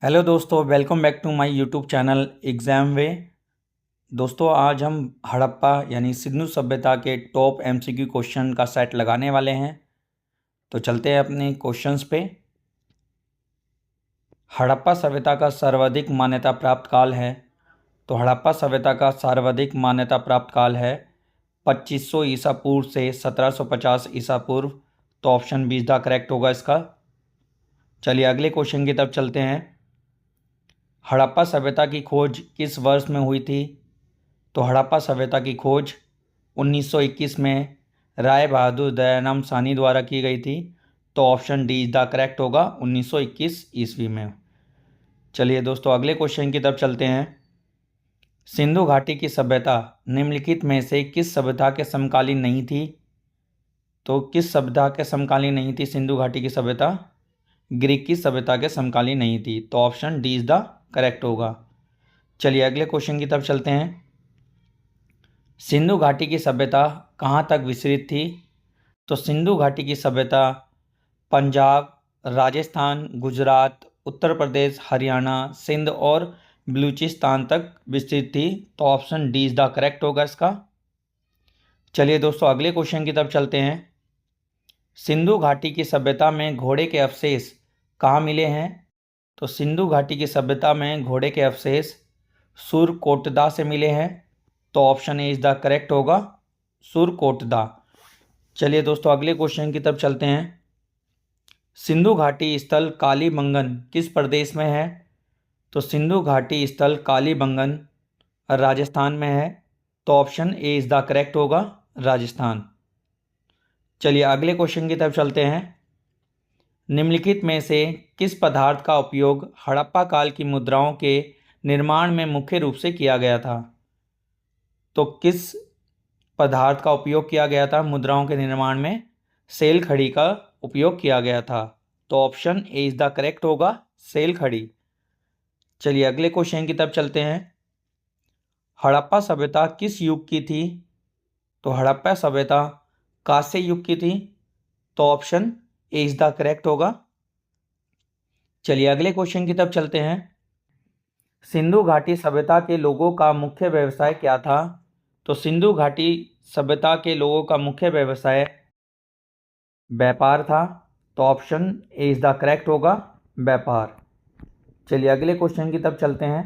Hello दोस्तों, welcome back to my YouTube channel Exam Way. दोस्तों, आज हम हड़प्पा यानी सिंधु सभ्यता के टॉप एमसीक्यू क्वेश्चन का सेट लगाने वाले हैं। तो चलते हैं अपने क्वेश्चंस पे। हड़प्पा सभ्यता का सर्वाधिक मान्यता प्राप्त काल है। तो हड़प्पा सभ्यता का सर्वाधिक मान्यता प्राप्त काल है 2500 ईसा पूर्व से 1750 ईसा पूर्व। तो ऑप्शन बी द करेक्ट होगा इसका। चलिए अगले क्वेश्चन की तरफ चलते हैं। हड़प्पा सभ्यता की खोज किस वर्ष में हुई थी? तो हड़प्पा सभ्यता की खोज 1921 में राय बहादुर दयाराम साहनी द्वारा की गई थी। तो ऑप्शन डी द करेक्ट होगा, 1921 ईस्वी में। चलिए दोस्तों अगले क्वेश्चन की तरफ चलते हैं। सिंधु घाटी की सभ्यता निम्नलिखित में से किस सभ्यता के समकालीन नहीं थी? तो किस सभ्यता के समकालीन नहीं थी सिंधु घाटी की सभ्यता? ग्रीक की सभ्यता के समकालीन नहीं थी। तो option D is the correct होगा। चलिए अगले क्वेश्चन की तरफ चलते हैं। सिंधु घाटी की सभ्यता कहाँ तक विस्तृत थी? तो सिंधु घाटी की सभ्यता पंजाब, राजस्थान, गुजरात, उत्तर प्रदेश, हरियाणा, सिंध और बलूचिस्तान तक विस्तृत थी। तो option D is the correct होगा इसका। चलिए दोस्तों अगले क्वेश्चन की तरफ चलते हैं। सिंधु घाटी की सभ्यता में घोड़े के अवशेष कहाँ मिले हैं? तो सिंधु घाटी की सभ्यता में घोड़े के अवशेष सुरकोटदा से मिले हैं। तो option A is the correct होगा, सुरकोटदा। चलिए दोस्तों अगले क्वेश्चन की तरफ चलते हैं। सिंधु घाटी स्थल कालीबंगन किस प्रदेश में है? तो सिंधु घाटी स्थल कालीबंगन राजस्थान में है। तो option A is the correct होगा, राजस्थान। चलिए अगले क्वेश्चन की तरफ चलते हैं। निम्नलिखित में से किस पदार्थ का उपयोग हड़प्पा काल की मुद्राओं के निर्माण में मुख्य रूप से किया गया था? तो किस पदार्थ का उपयोग किया गया था मुद्राओं के निर्माण में? सेल खड़ी का उपयोग किया गया था। तो option A is the correct होगा, सेल खड़ी। चलिए अगले क्वेश्चन की तरफ चलते हैं। हड़प्पा सभ्यता किस युग की थी? तो हड़प्पा सभ्यता कांस्य युग की थी। तो option A is the correct होगा। चलिए अगले क्वेश्चन की तरफ चलते हैं। सिंधु घाटी सभ्यता के लोगों का मुख्य व्यवसाय क्या था? तो सिंधु घाटी सभ्यता के लोगों का मुख्य व्यवसाय व्यापार था। तो option A is the correct होगा, व्यापार। चलिए अगले क्वेश्चन की तरफ चलते हैं।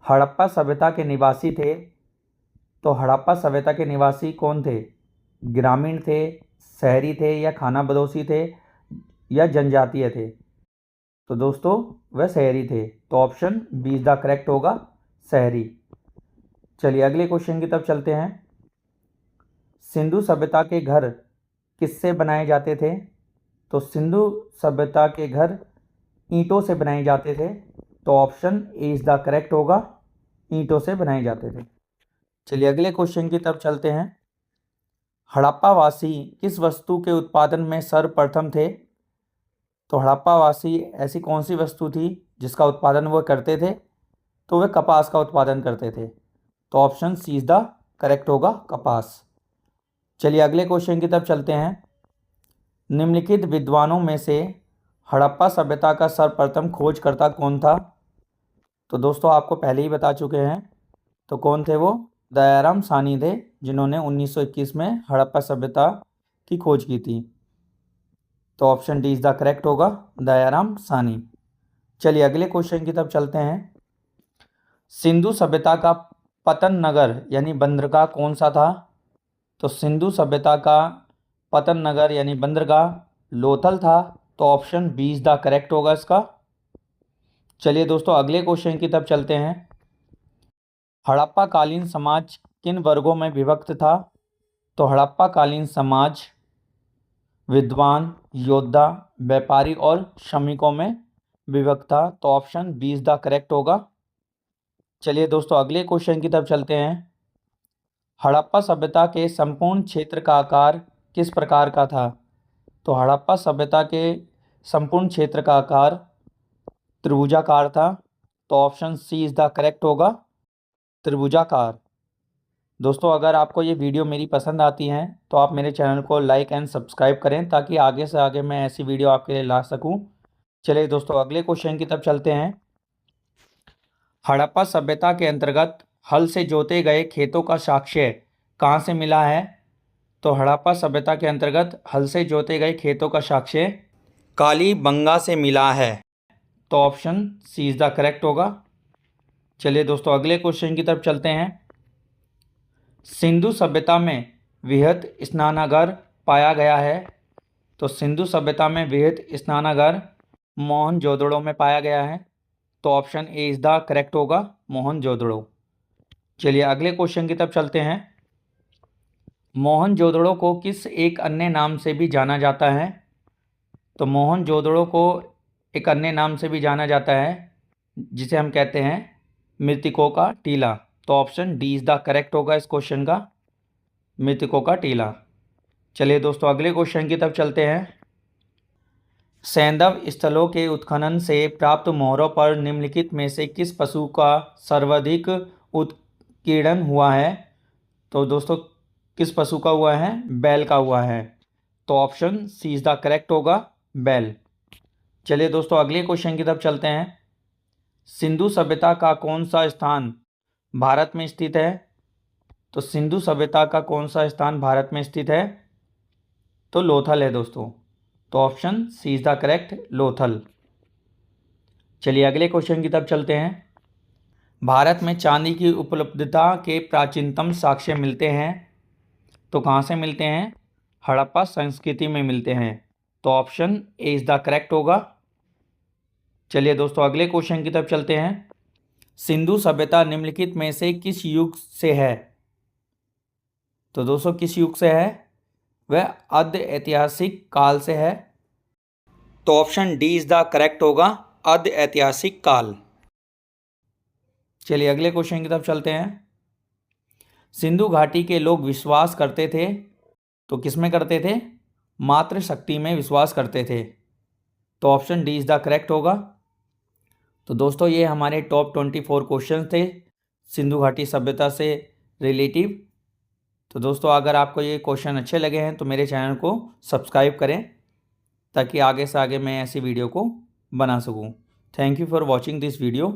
हड़प्पा सभ्यता के निवासी थे। तो हड़प्पा सभ्यता के निवासी कौन थे? ग्रामीण थे, शहरी थे या खाना बदोशी थे या जनजातीय थे? तो दोस्तों वह शहरी थे। तो option B is the correct होगा, शहरी। चलिए अगले क्वेश्चन की तरफ चलते हैं। सिंधु सभ्यता के घर किससे बनाए जाते थे? तो सिंधु सभ्यता के घर ईंटों से बनाए जाते थे। तो option A is the correct होगा, ईंटों से बनाए जाते थे। चलिए अगले क्वेश्चन की तरफ चलते हैं। हड़प्पावासी किस वस्तु के उत्पादन में सर्वप्रथम थे? तो हड़प्पावासी ऐसी कौन सी वस्तु थी जिसका उत्पादन वह करते थे? तो वे कपास का उत्पादन करते थे। तो option C is the correct होगा, कपास। चलिए अगले क्वेश्चन की तरफ चलते हैं। निम्नलिखित विद्वानों में से हड़प्पा सभ्यता का सर्वप्रथम खोजकर्ता कौन था? तो दोस्तों आपको पहले ही बता चुके हैं। तो कौन थे वो? दयाराम साहनी थे, जिन्होंने 1921 में हड़प्पा सभ्यता की खोज की थी। तो option D is the correct होगा, दयाराम साहनी। चलिए अगले क्वेश्चन की तरफ चलते हैं। सिंधु सभ्यता का पतन नगर यानी बंदरगाह कौन सा था? तो सिंधु सभ्यता का पतन नगर यानी बंदरगाह लोथल था। तो option B is the correct होगा इसका। चलिए दोस्तों अगले क्वेश्चन की तरफ चलते हैं। हड़प्पा कालीन समाज किन वर्गों में विभक्त था? तो हड़प्पा कालीन समाज विद्वान, योद्धा, व्यापारी और श्रमिकों में विभक्त था। तो option B is the correct होगा। चलिए दोस्तों अगले क्वेश्चन की तरफ चलते हैं। हड़प्पा सभ्यता के संपूर्ण क्षेत्र का आकार किस प्रकार का था? तो हड़प्पा सभ्यता के संपूर्ण क्षेत्र का आकार त्रिभुजाकार था। तो option C is the correct होगा, त्रिभुजाकार। दोस्तों अगर आपको ये वीडियो मेरी पसंद आती है तो आप मेरे चैनल को लाइक एंड सब्सक्राइब करें, ताकि आगे से आगे मैं ऐसी वीडियो आपके लिए ला सकूं। चलिए दोस्तों अगले क्वेश्चन की तरफ चलते हैं। हड़प्पा सभ्यता के अंतर्गत हल से जोते गए खेतों का साक्ष्य कहाँ से मिला है? तो हड़प्पा सभ्यता के अंतर्गत हल से जोते गए खेतों का साक्ष्य कालीबंगा से मिला है। तो option C is the correct होगा। चलिए दोस्तों अगले क्वेश्चन की तरफ चलते हैं। सिंधु सभ्यता में वृहद स्नानागार पाया गया है। तो सिंधु सभ्यता में वृहद स्नानागार मोहनजोदड़ो में पाया गया है। तो option A is the correct होगा, मोहनजोदड़ो। चलिए अगले क्वेश्चन की तरफ चलते हैं। मोहनजोदड़ो को किस एक अन्य नाम से भी जाना जाता है? तो मोहनजोदड़ो को एक अन्य नाम से भी जाना जाता है जिसे हम कहते हैं मृतकों का टीला। तो option D is the correct होगा इस क्वेश्चन का, मृतकों का टीला। चलिए दोस्तों अगले क्वेश्चन की तरफ चलते हैं। सैंधव स्थलों के उत्खनन से प्राप्त मोहरों पर निम्नलिखित में से किस पशु का सर्वाधिक उत्कीर्णन हुआ है? तो दोस्तों किस पशु का हुआ है? बैल का हुआ है। तो option C is the correct होगा, बैल। चलिए दोस्तों अगले क्वेश्चन की तरफ चलते हैं। सिंधु सभ्यता का कौन सा स्थान भारत में स्थित है? तो सिंधु सभ्यता का कौन सा स्थान भारत में स्थित है? तो लोथल है दोस्तों। तो option C is the correct, Lothal. चलिए अगले क्वेश्चन की तरफ चलते हैं। भारत में चांदी की उपलब्धता के प्राचीनतम साक्ष्य मिलते हैं। तो कहाँ से मिलते हैं? हड़प्पा संस्कृति में मिलते हैं। तो option A is the correct होगा। चलिए दोस्तों अगले क्वेश्चन की तरफ चलते हैं। सिंधु सभ्यता निम्नलिखित में से किस युग से है? तो दोस्तों किस युग से है? वह आद्य ऐतिहासिक काल से है। तो option D is the correct होगा, आद्य ऐतिहासिक काल। चलिए अगले क्वेश्चन की तरफ चलते हैं। सिंधु घाटी के लोग विश्वास करते थे, तो किस में करते थे? मातृ शक्ति में विश्वास करते थे। तो option D is the correct होगा। तो दोस्तों ये हमारे टॉप 24 क्वेश्चन थे सिंधु घाटी सभ्यता से रिलेटिव। तो दोस्तों अगर आपको ये क्वेश्चन अच्छे लगे हैं तो मेरे चैनल को सब्सक्राइब करें ताकि आगे से आगे मैं ऐसी वीडियो को बना सकूं। Thank you for watching this video.